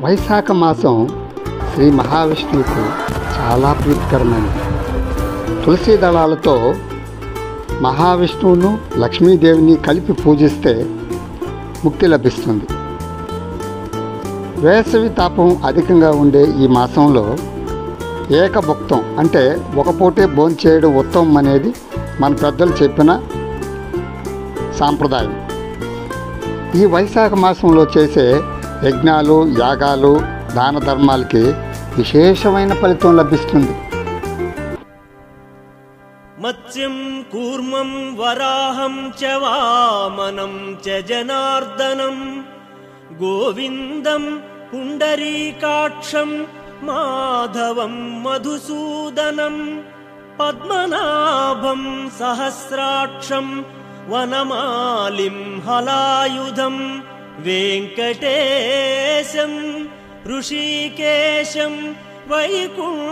వైశాఖ మాసం శ్రీ మహావిష్ణువుకు చాలా ప్రీతికరమైనది. తులసి దళాలతో మహావిష్ణువును లక్ష్మీదేవిని కలిపి పూజిస్తే ముక్తి లభిస్తుంది. వేసవి తాపం అధికంగా ఉండే ఈ మాసంలో ఏకభుక్తం అంటే ఒక పూటే భోంచేయడం ఉత్తమం అనేది మన పెద్దలు చెప్పిన సాంప్రదాయం. ఈ వైశాఖ మాసంలో చేసే యజ్ఞాలు, యాగాలు, దాన ధర్మాలకి విశేషమైన ఫలితం లభిస్తుంది. మత్స్యం కూర్మం వరాహం చ వామనం చ జనార్దనం గోవిందం పుండరీకాక్షం మాధవం మధుసూదనం పద్మనాభం సహస్రాక్షం వనమాలిం హలాయుధం వెంకటేశం ఋషికేశం వైకుంఠం